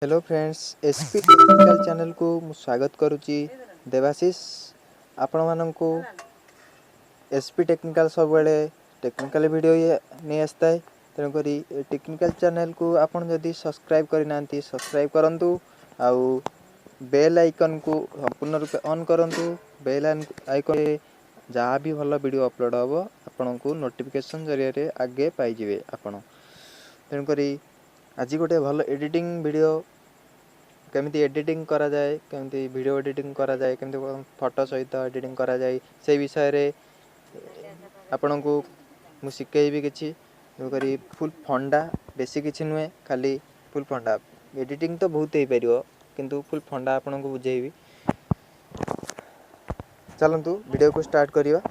Hello friends SP technical channel को मु स्वागत करुच्ची देवाशीष आपण मानक एसपी टेक्निकल सब टेक्निकल वीडियो नहीं आसता है तेणुक टेक्निकल चैनल को आपण जदि सब्सक्राइब करना सब्सक्राइब करूँ आउ बेल आइकन को संपूर्ण रूपे ऑन करूँ बेल आइकन जहाँ भी भल वीडियो अपलोड हम आपण को नोटिफिकेशन जरिए आगे पाइबे आपण तेणुक आज गोटे भल एडिटिंग वीडियो केमिति एडिटिंग करा जाए केमिति वीडियो एडिटिंग करा जाए केमिति फोटो सहित एडिटिंग करा जाए से विषय रे आपण को मु शिखेबी किछि करी फुल फंडा बेसी किछि नुहे खाली फुल फंडा एडिटिंग तो बहुत ही परियो किंतु फुल फंडा आपण को बुझेबी चलंतु वीडियो को स्टार्ट करिवा।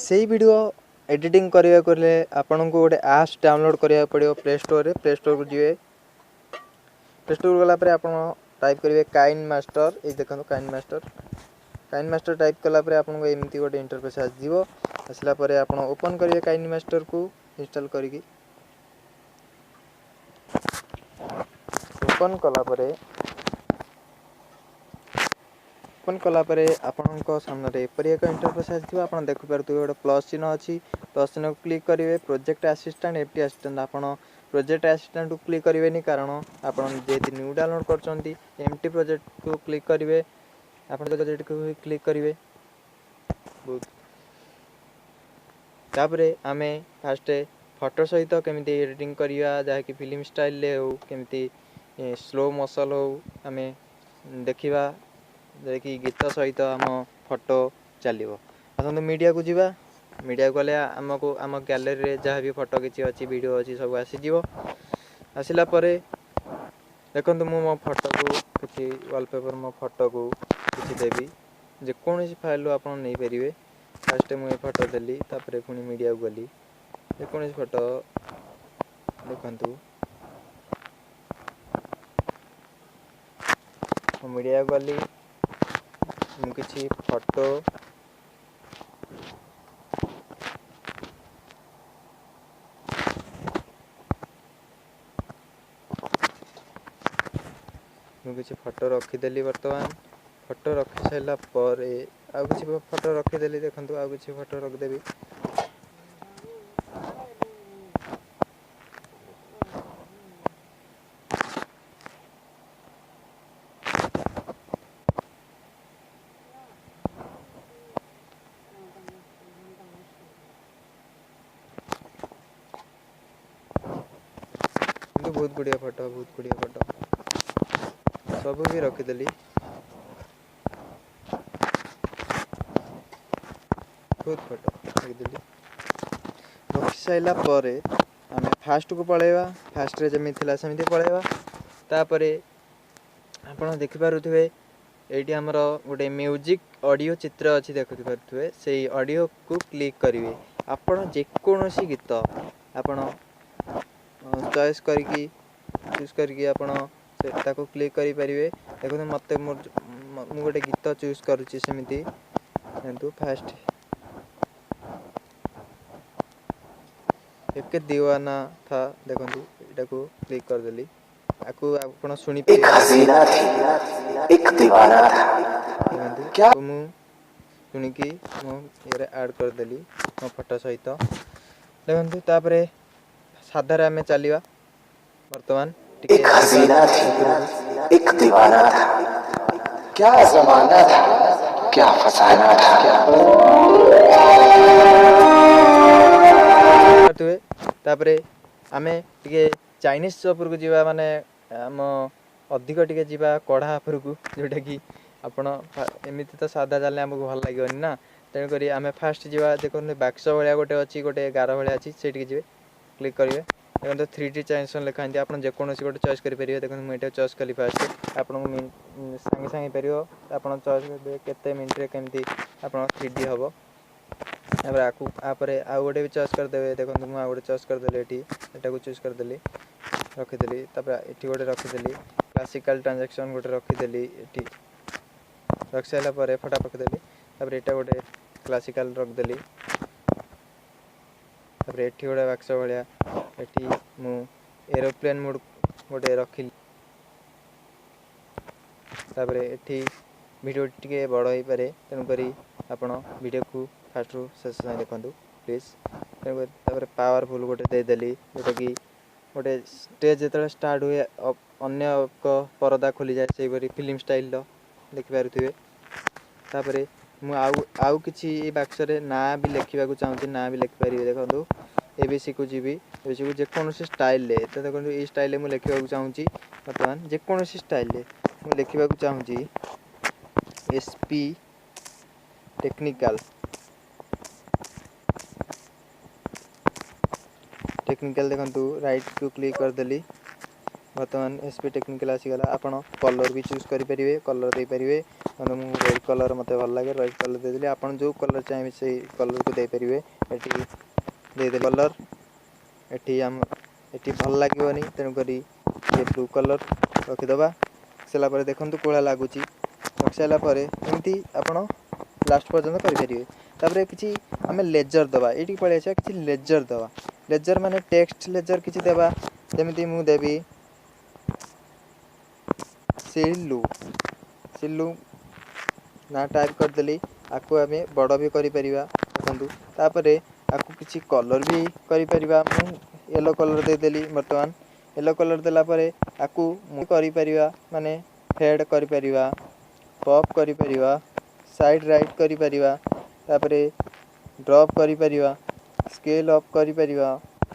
से वीडियो एडिटिंग करने को आपन को गोटे ऐप्स डाउनलोड करा पड़ो प्ले स्टोर को जी प्ले स्टोर गलापर आप टाइप करेंगे काइन मास्टर ये देखो काइन मास्टर टाइप कलापर आपको एमती गोटे इंटरफेस आसला आप ओपन करेंगे काइन मास्टर को इंस्टॉल करी ओपन कलापर आपण सामने एपरी एक इंटरफेस आसो आप देखिपे गोटे प्लस चिन्ह अच्छी प्लस चिन्ह को क्लिक करेंगे प्रोजेक्ट असिस्टेंट एफटी असिस्टेंट आप प्रोजेक्ट असिस्टेंट को क्लिक करेंगे कारण आप न्यू डाउनलोड कर एमटी प्रोजेक्ट को क्लिक करेंगे आप प्रोजेक्ट को क्लिक करेंगे तापरे आमे फास्ट फोटो सहित केमिति एडिटिंग करिया जहाँकि फिल्म स्टाइल ले हो केमिति स्लो मोशन हो आमे देखिबा कि गीत सहित आम फोटो चलो आसतु मीडिया को जीवा मीडिया को गले आमको आम गैलरी रे जहाँ भी फोटो किसी अच्छी वीडियो अच्छी सब आसीज आसला देखो मो फोटो को किसी वॉलपेपर मो फोटो को किसी देवी जेकोसी फाइल आप नहीं पारे फास्ट मुझे फोटो देली तापर पुणी मीडिया को गली जेकोसी फोटो देखु मीडिया को गली किसी फोटो किसी फोटो रखीदेली बर्तमान फोटो रखी सारा पर आउ किसी फोटो रखीदेली देखो आउ किसी फोटो रखदेवी बहुत गुड़िया फोटो सब भी रखीदेली बहुत फोटो रखीदेली रखी सारा पर आम फास्ट को पलैया फास्ट रे जमी थिला सेमती पलैया तापर आप देखिपे ये आमर गोटे म्यूजिक ऑडियो चित्र अच्छी देखिपे से ऑडियो को क्लिक करेंगे आपण जेकोसी गीत आपण चॉइस करके चूज करके आपण को क्लिक करें देखो मत मु गोटे गीत चूज करुच्ची सेमती किंतु फास्ट एक दीवाना था देखो यहाँ को क्लिक करदेली आपको आप शुणी एक हसीना थी एक दीवाना था क्या मु शुणिकी मो ये ऐड करदेली मो फोटो सहित देखो तापर साधार आम चलवा बर्तमान एक हसीना थी एक दीवाना था क्या जमाना था क्या फसाना था तापरे आमे टिके चाइनीज चॉपर को जीवा माने आम अधिक टिके जीवा कढ़ा उपर को जोटा कि आपण एमती तो सादा चलने आमको भल लगे ना तेणुक आम फास्ट जावा देखो बाक्स भाया गोटे अच्छी गोटे गार भाया अच्छी से जी क्लिक करेंगे देखो 3D ट्रांजिशन लिखा है आप जेकोसी गोटे चॉइस करेंगे। देखो मुझे चॉइस कली फास्ट आपको सागे सागे पार आप चॉइस करेंगे केते मिनट्रे केमती आप 3D हम आपरे आउ गोटे भी चॉइस करदे। देखो मुझे आउ गोटे चॉइस करदेली एटा को चूज करदेली रखीदेली ये गोटे रखीदेली क्लासिकल ट्रांजेक्शन गोटे रखीदेली ये रख सारापर फटा पकईदेली यहाँ गोटे क्लासिकल रखदेली ये गोटे बाक्स भाया ये मु एरोप्लेन मोड गोटे रखिली ये वीडियो टी बड़ हो पारे तेणुक आपण वीडियो को फास्ट रू शेष जाए देखूँ प्लीज। तेणुक पावरफुल गोटे देदेली जोटा कि गोटे स्टेज जो स्टार्ट हुए अन्य एक परदा खोली जाए से फिल्म स्टाइल देखिपे। तापर आउ कि बाक्स ना भी लिखा चाहूँगी ना भी लिखिपारे। देखो एबीसी को जी एबीसी को जेकोसी स्टाइल तो देखो ये स्टाइल मुझे लिखा चाहूँगी बर्तमान जेकोसी स्टाइल मुझे लिखा चाहूँगी एसपी टेक्निकल देखो राइट को क्लिक करदेली बर्तमान एसपी टेक्निकल आसीगला। आपड़ कलर भी चूज करेंगे कलर दे पारे मुझे रेड कलर मत भल लगे रेड कलर देदेली आप जो कलर चाहिए से कलर को देपारे ये देदे कलर ये भल लगे तेणुक ये ब्लू कलर रखीदबा सारापर देखो कौड़ा लगुच रख सारापर एमती आप लास्ट पर्यटन करेंगे। किसी आम लेजर दबा ये पलि आसा कि लेजर दबा लेजर माने टेक्स्ट लेजर किसी देवा जमी मुझे देवी सिल्लू सिल्लू ना टाइप करदेली आपको आम बड़ भी कर देखूँ तापर आपको किसी कलर भी कर येलो कलर देदेली बर्तमान येलो कलर देलापर आपको कर माने फेड कर पॉप कर साइड राइट कर ड्रॉप कर स्केल अप कर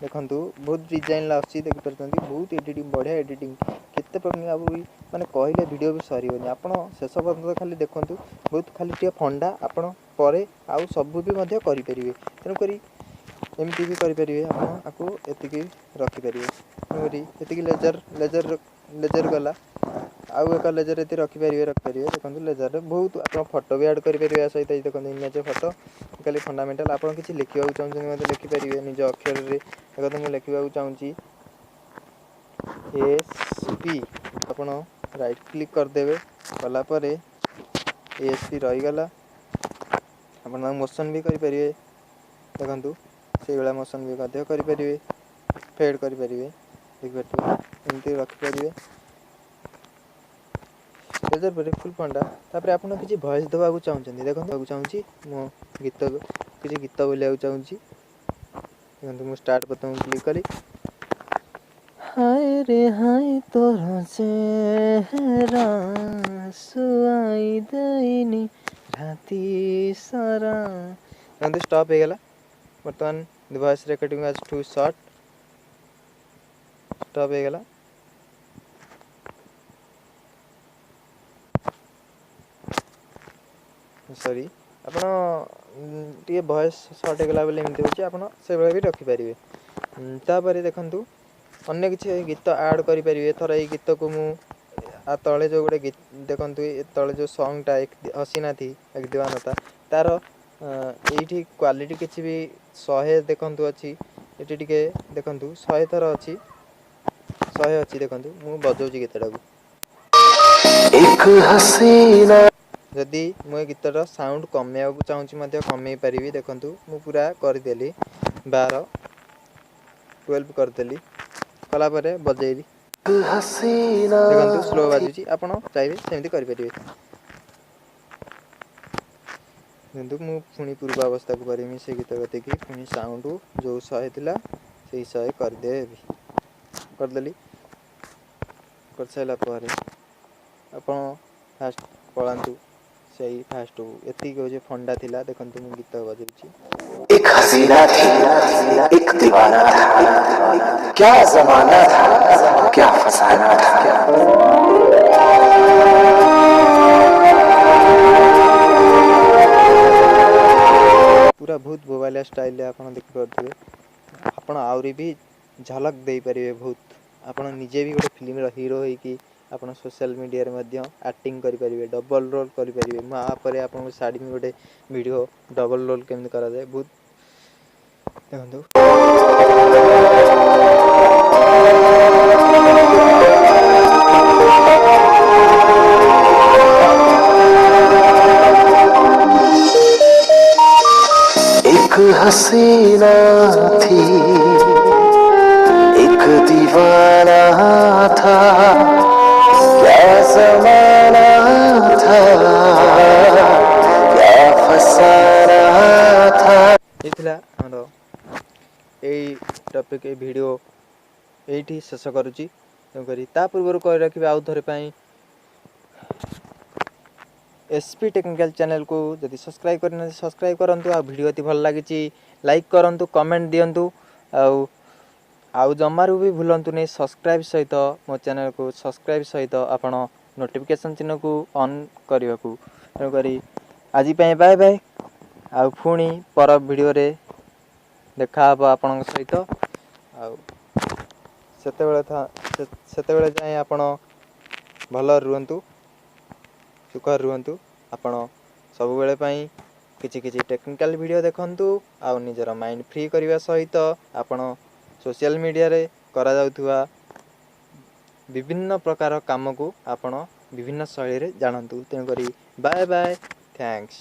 देखूँ बहुत डिजाइन आसूँ देखिपार बहुत एडिटिंग बढ़िया एडिटिंग केते प्रकार माने कहले वीडियो भी सर आप शेष पर्यटन खाली देखूँ बहुत खाली टे फंडा आपण पर आउ सब भी करेंगे तेणुक एमती भी करेंगे आपको ये रखिपारे तेणुक लेजर लेजर लेजर गला आउ एक लेजर ये रखिपारे देखो लेजर बहुत आप फोटो भी ऐड करेंगे सहित देखो इमेज फोटो खाली फंडामेंटाल आप किसी लिखा चाहते मत लिखिपारे निज अक्षर देखो मुझे लिखा चाहूँगी एसपी आप राइट क्लिक करदे कलापर एसपी रहीगला आप मोशन भी करेंगे देखूँ से भाया मोशन भी करेंगे फेड करेंगे देखिए एमती रखिपारे लेजर पर फुल फंडा तापर आप किसी भॉइस देवा चाहते देखो चाहूँगी मो गीत किसी गीत बोलिया चाहूँगी देखो मुझे स्टार्ट बटन क्लिक करी हाय रे हाय तोर चेहरा सुआई देनी राती सारा देखो स्टॉप हो गला बर्तमान voice recording was too short stop हो गला सॉरी आपड़ वॉइस सर्ट होगा बोले एमती होची आपड़ से भी रखिपारे। तापर देखूँ अन्य किसी गीत ऐड करेंगे थर ये गीत को मु तले जो गोटे गीत देखूँ तले जो सॉन्गटा एक हसीना थी एक दीवाना था तार ये क्वालिटी किसी भी 100 देखूँ अच्छी ये टे देखूँ 100 थर अच्छी 100 अच्छी देखूँ मु बजाऊँ गीतटा को जदि मुझे गीतर साउंड कमेवा चाहूँगी कमे पारि देखूँ मु पूरा करदेली 12 करदेली कलापर बजेली देखो स्लो बाजुची आप चाहिए सेमती करेंगे देखो मुझे पुणी पूर्वावस्था को करमी से गीत गति की पुणी साउंड जो 100 थी से 100 करदेवी करदेली कर सारापर आप फास्ट पलांतु से फास्ट एति जो फंडा थिला देखो मुझे गीत बजाऊँ एक हसीना थी एक दीवाना था क्या जमाना था क्या फसाना था पूरा बहुत बोबालिया स्टाइल आप देखिपे आप आहरी भी ଝଲକ ଦେଇପାରିବେ ବହୁତ। ଆପଣ ନିଜେ ବି ଗୋଟେ ଫିଲ୍ମର ହିରୋ ହେଇକି ଆପଣ ସୋସିଆଲ ମିଡ଼ିଆରେ ମଧ୍ୟ ଆକ୍ଟିଂ କରିପାରିବେ, ଡବଲ ରୋଲ୍ କରିପାରିବେ। ମୁଁ ପରେ ଆପଣଙ୍କୁ ଛାଡ଼ିବି ଗୋଟେ ଭିଡ଼ିଓ ଡବଲ ରୋଲ୍ କେମିତି କରାଯାଏ। ବହୁତ ଦେଖନ୍ତୁ। एक हसीना थी, एक दीवाना था, क्या जमाना था, क्या फसाना था। ये थिला हमरो एई टॉपिक ए वीडियो एठी शेष करूची। तेणुकरी ता पूर्व कहि रखिबे आउ थरे पई एसपी टेक्निकल चैनल को जदि सब्सक्राइब करना सब्सक्राइब करंतु। आ वीडियो अति भल लागिची लाइक करंतु, कमेंट दियंतु। आउ जमारू भी भूलंतु नहीं सब्सक्राइब सहित मो चैनल को सब्सक्राइब सहित आपण नोटिफिकेशन चिन्ह को ऑन करने को। तेणुकरी आज बाय बाय। आउ पुणी पर वीडियो रे देखा आपण सहित। सेतेबेले जाए आपण भल रुहंतु, सुख रुहंतु। आपण सब बेले पई किछि किछि टेक्निकल वीडियो देखंतु। आउ निजर माइंड फ्री करबा सहित आपण सोशल मीडिया रे करा जाउथुवा विभिन्न प्रकार काम को आपण विभिन्न शैली रे जानंतु। तेणुकरी बाय बाय, थैंक्स।